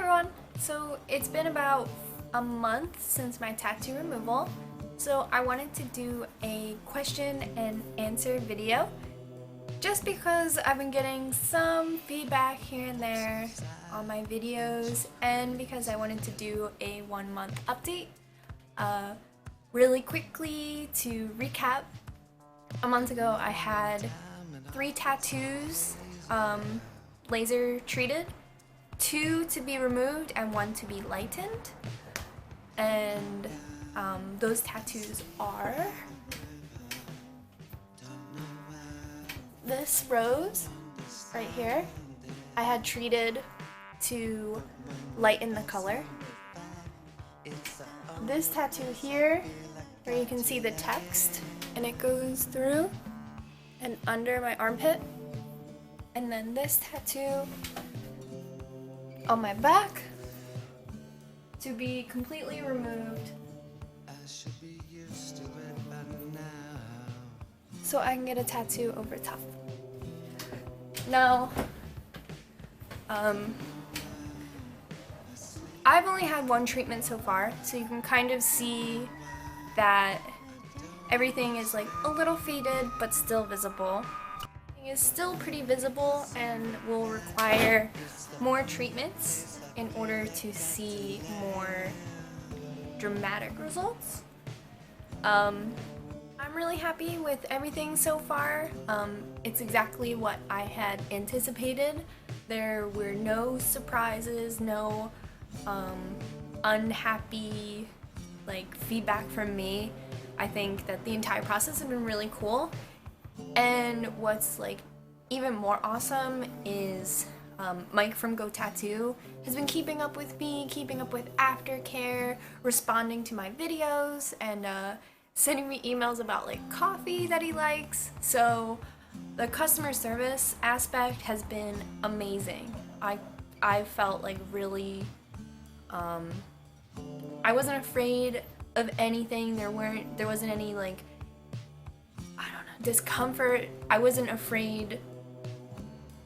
everyone! So it's been about a month since my tattoo removal, so I wanted to do a question and answer video just because I've been getting some feedback here and there on my videos and because I wanted to do a 1 month update. Really quickly to recap, a month ago I had 3 tattoos laser treated, 2 to be removed and 1 to be lightened, and those tattoos are this rose right here. I had treated to lighten the color. This tattoo here, where you can see the text and it goes through and under my armpit. And then this tattoo on my back to be completely removed so I can get a tattoo over top. Now, I've only had 1 treatment so far, so you can kind of see that everything is like a little faded but still visible. It is still pretty visible and will require more treatments in order to see more dramatic results. I'm really happy with everything so far. It's exactly what I had anticipated. There were no surprises, no unhappy feedback from me. I think that the entire process has been really cool. And what's even more awesome is Mike from Qcknd has been keeping up with me, keeping up with Aftercare, responding to my videos, and sending me emails about coffee that he likes. So the customer service aspect has been amazing. I felt really I wasn't afraid of anything. There wasn't any discomfort. I wasn't afraid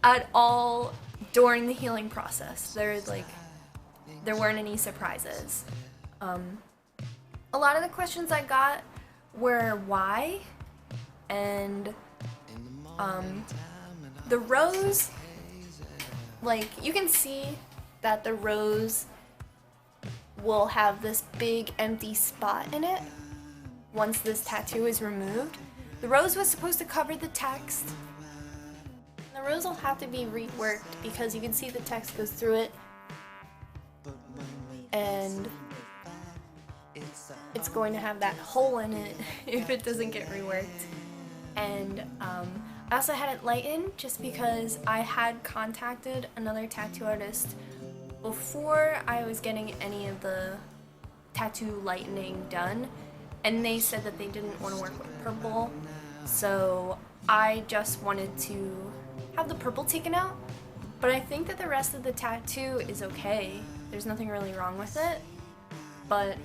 at all during the healing process. There weren't any surprises. A lot of the questions I got were why, and the rose, you can see that the rose will have this big empty spot in it once this tattoo is removed. The rose was supposed to cover the text. The rose will have to be reworked because you can see the text goes through it, and it's going to have that hole in it if it doesn't get reworked. And I also had it lightened just because I had contacted another tattoo artist before I was getting any of the tattoo lightening done, and they said that they didn't want to work with purple, so I just wanted to have the purple taken out. But I think that the rest of the tattoo is okay. There's nothing really wrong with it. But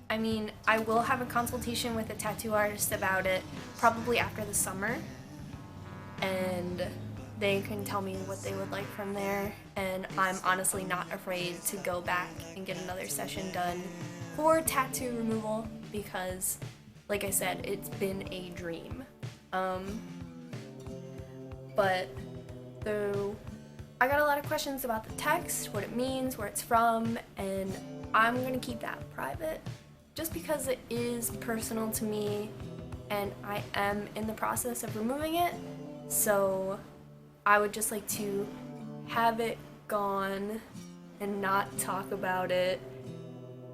I mean, I will have a consultation with a tattoo artist about it probably after the summer, and they can tell me what they would like from there, and I'm honestly not afraid to go back and get another session done for tattoo removal because, like I said, it's been a dream. But I got a lot of questions about the text, what it means, where it's from, and I'm gonna keep that private just because it is personal to me and I am in the process of removing it. So I would just like to have it gone and not talk about it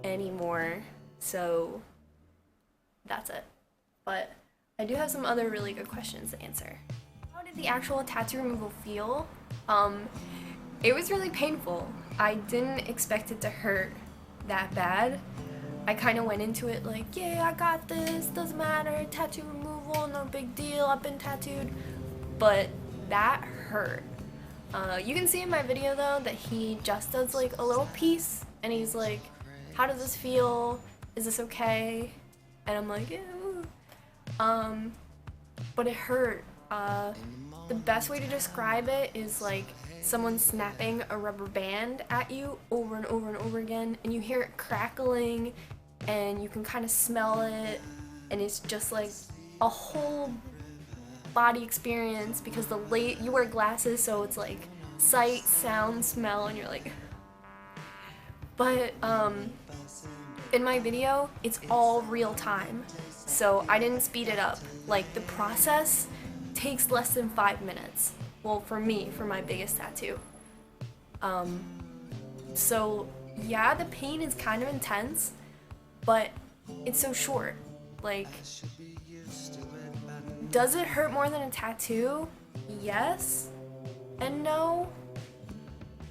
anymore. So that's it. But I do have some other really good questions to answer. How did the actual tattoo removal feel? It was really painful. I didn't expect it to hurt that bad. I kind of went into it yeah, I got this, doesn't matter, tattoo removal, no big deal, I've been tattooed. But that hurt. You can see in my video though that he just does a little piece and he's like, how does this feel? Is this okay? And I'm like, yeah. But it hurt. The best way to describe it is someone snapping a rubber band at you over and over and over again, and you hear it crackling and you can kind of smell it, and it's just like a whole body experience because you wear glasses, so it's like sight, sound, smell, and you're like. But in my video, it's all real time, so I didn't speed it up. Like, the process takes less than 5 minutes. Well, for me, for my biggest tattoo. So yeah, the pain is kind of intense, but it's so short. Like, does it hurt more than a tattoo? Yes and no.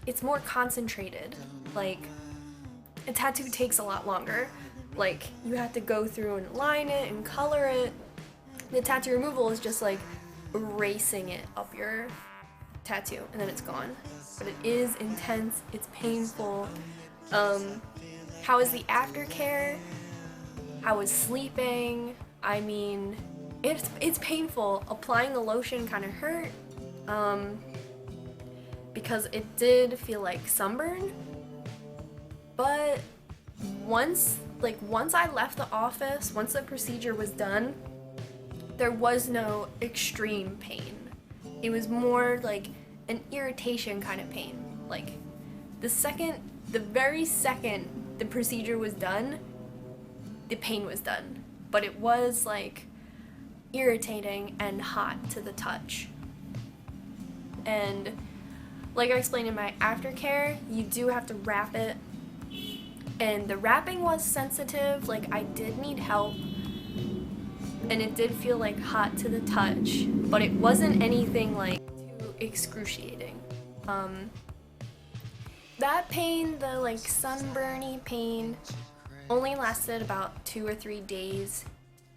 It's more concentrated. Like, a tattoo takes a lot longer. Like, you have to go through and line it and color it. The tattoo removal is just like erasing it up your tattoo and then it's gone. But it is intense, it's painful. How is the aftercare? How is sleeping? I mean, it's painful. Applying the lotion kind of hurt, because it did feel like sunburn. But once I left the office, once the procedure was done, there was no extreme pain. It was more like an irritation kind of pain. Like, the very second the procedure was done, the pain was done. But it was like irritating and hot to the touch. And like I explained in my aftercare, you do have to wrap it. And the wrapping was sensitive, like I did need help. And it did feel like hot to the touch, but it wasn't anything like too excruciating. That pain, the like sunburny pain, only lasted about 2 or 3 days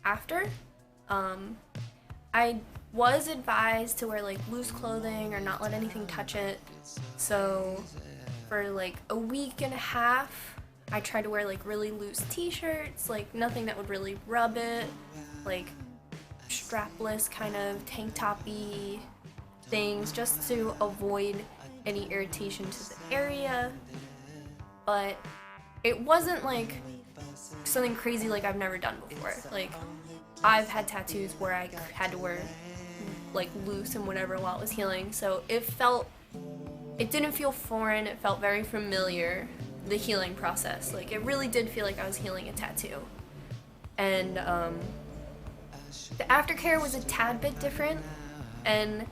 after. I was advised to wear like loose clothing or not let anything touch it. So for like a week and a half, I tried to wear like really loose t-shirts, like nothing that would really rub it, like strapless kind of tank toppy things, just to avoid any irritation to the area. But it wasn't like something crazy like I've never done before. Like, I've had tattoos where I had to wear like loose and whatever while it was healing, so it didn't feel foreign, it felt very familiar, the healing process. Like, it really did feel like I was healing a tattoo. And the aftercare was a tad bit different, and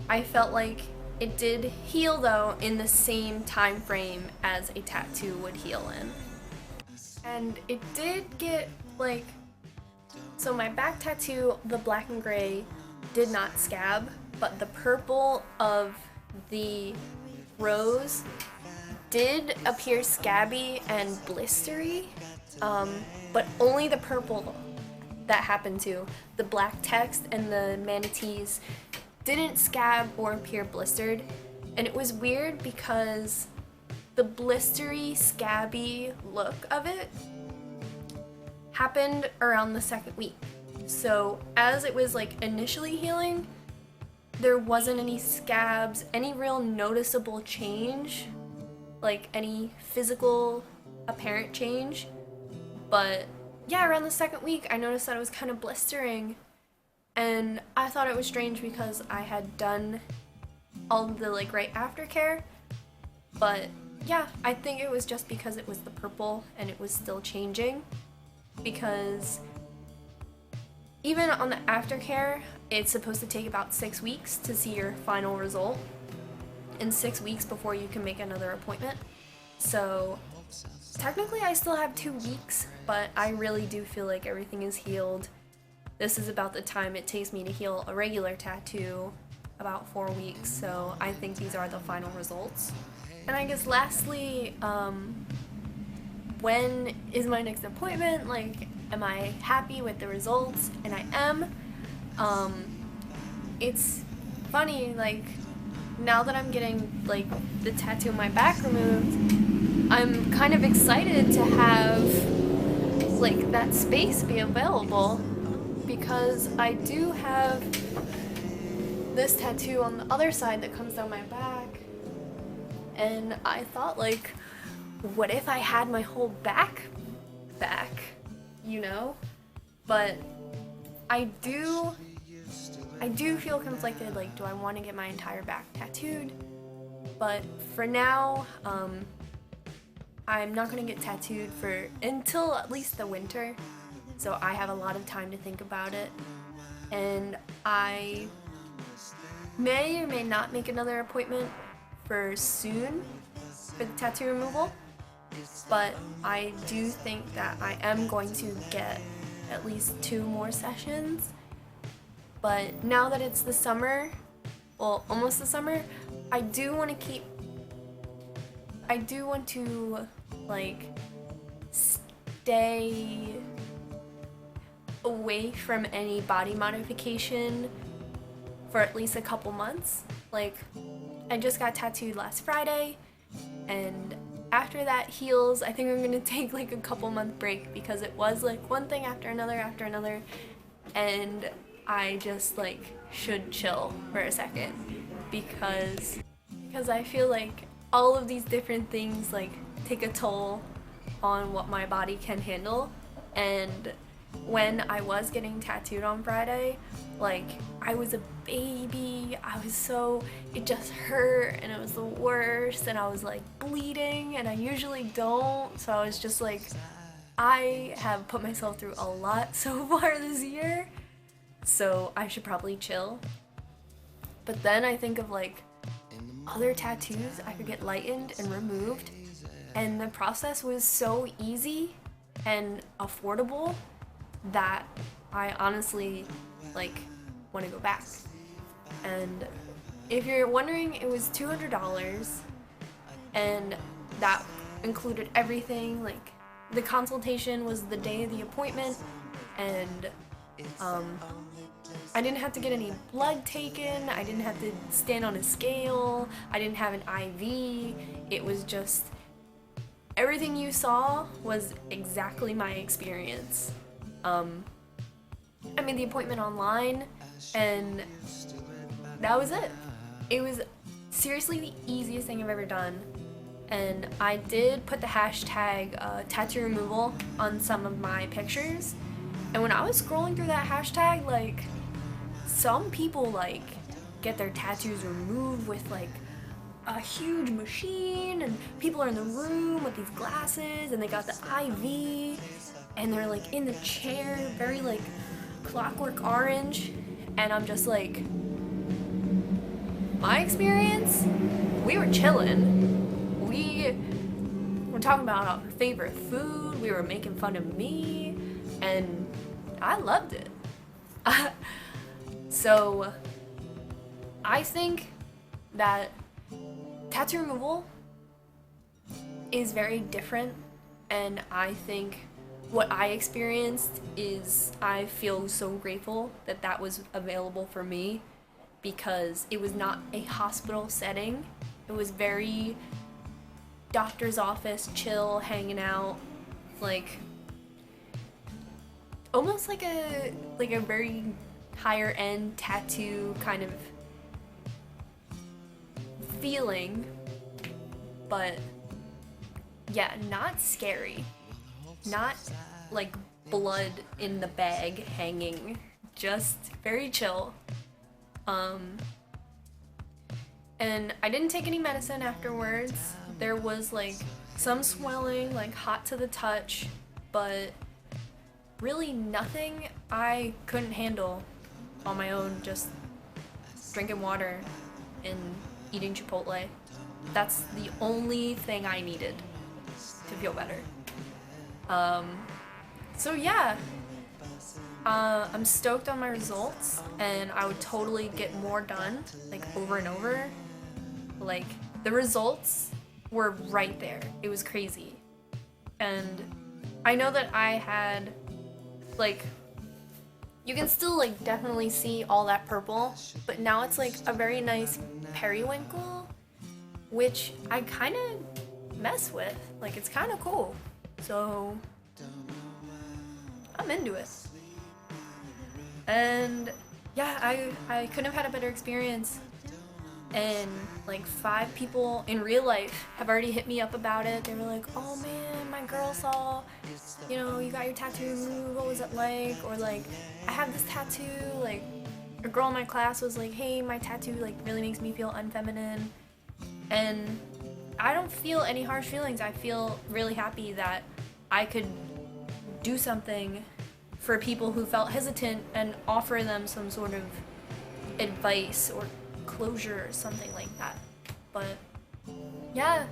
I felt like it did heal though in the same time frame as a tattoo would heal in. And it did get like, so my back tattoo, the black and gray, did not scab, but the purple of the rose did appear scabby and blistery, but only the purple that happened to. The black text and the manatees didn't scab or appear blistered, and it was weird because the blistery, scabby look of it happened around the 2nd week. So as it was like initially healing, there wasn't any scabs, any real noticeable change, like any physical apparent change. But yeah, around the 2nd week, I noticed that it was kind of blistering, and I thought it was strange because I had done all the like right aftercare. But yeah, I think it was just because it was the purple and it was still changing, because even on the aftercare, it's supposed to take about 6 weeks to see your final result, and 6 weeks before you can make another appointment. So technically I still have 2 weeks, but I really do feel like everything is healed. This is about the time it takes me to heal a regular tattoo, about 4 weeks, so I think these are the final results. And I guess lastly, when is my next appointment? Like, am I happy with the results? And I am. It's funny, like, now that I'm getting like the tattoo on my back removed, I'm kind of excited to have like that space be available, because I do have this tattoo on the other side that comes down my back, and I thought, like, what if I had my whole back back, you know? But I do feel conflicted, like, do I want to get my entire back tattooed? But for now, I'm not gonna get tattooed until at least the winter, so I have a lot of time to think about it. And I may or may not make another appointment for soon for the tattoo removal, but I do think that I am going to get at least 2 more sessions. But now that it's the summer, well, almost the summer, I do want to like stay away from any body modification for at least a couple months. Like, I just got tattooed last Friday, and after that heals, I think I'm gonna take like a couple month break, because it was like one thing after another, and I just like should chill for a second, because I feel like all of these different things like take a toll on what my body can handle. And when I was getting tattooed on Friday, like, I was a baby, it just hurt, and it was the worst, and I was like bleeding, and I usually don't, so I was just like, I have put myself through a lot so far this year, so I should probably chill. But then I think of like other tattoos I could get lightened and removed, and the process was so easy and affordable that I honestly like want to go back. And if you're wondering, it was $200, and that included everything. Like, the consultation was the day of the appointment, and I didn't have to get any blood taken, I didn't have to stand on a scale, I didn't have an IV. It was just, everything you saw was exactly my experience. I made the appointment online, and that was it. It was seriously the easiest thing I've ever done. And I did put the hashtag tattoo removal on some of my pictures. And when I was scrolling through that hashtag, like, some people like get their tattoos removed with like a huge machine, and people are in the room with these glasses, and they got the IV, and they're like in the chair, very like Clockwork Orange. And I'm just like, my experience, we were chilling. We were talking about our favorite food, we were making fun of me, and I loved it. So I think that tattoo removal is very different, and I think what I experienced is, I feel so grateful that that was available for me, because it was not a hospital setting. It was very doctor's office, chill, hanging out, like almost like a very higher end tattoo kind of feeling. But yeah, not scary, not like blood in the bag hanging, just very chill. And I didn't take any medicine afterwards. There was like some swelling, like hot to the touch, but really nothing I couldn't handle on my own, just drinking water and eating Chipotle. That's the only thing I needed to feel better. So yeah, I'm stoked on my results, and I would totally get more done, like over and over. Like, the results were right there. It was crazy. And I know that I had, like, you can still like definitely see all that purple, but now it's like a very nice periwinkle, which I kind of mess with. Like, it's kind of cool. So I'm into it. And yeah, I couldn't have had a better experience. and like 5 people in real life have already hit me up about it. They were like, oh man, my girl saw, you know, you got your tattoo removed, what was it like? Or like, I have this tattoo, like a girl in my class was like, hey, my tattoo like really makes me feel unfeminine. And I don't feel any harsh feelings. I feel really happy that I could do something for people who felt hesitant and offer them some sort of advice or closure or something like that. But yeah,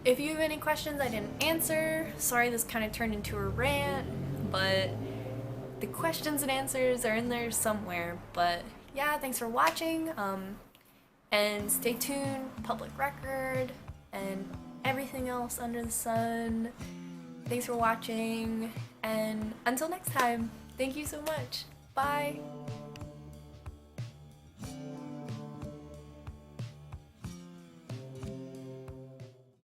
if you have any questions I didn't answer, sorry this kind of turned into a rant, but the questions and answers are in there somewhere. But yeah, thanks for watching, and stay tuned, public record, and everything else under the sun. Thanks for watching, and until next time, thank you so much. Bye!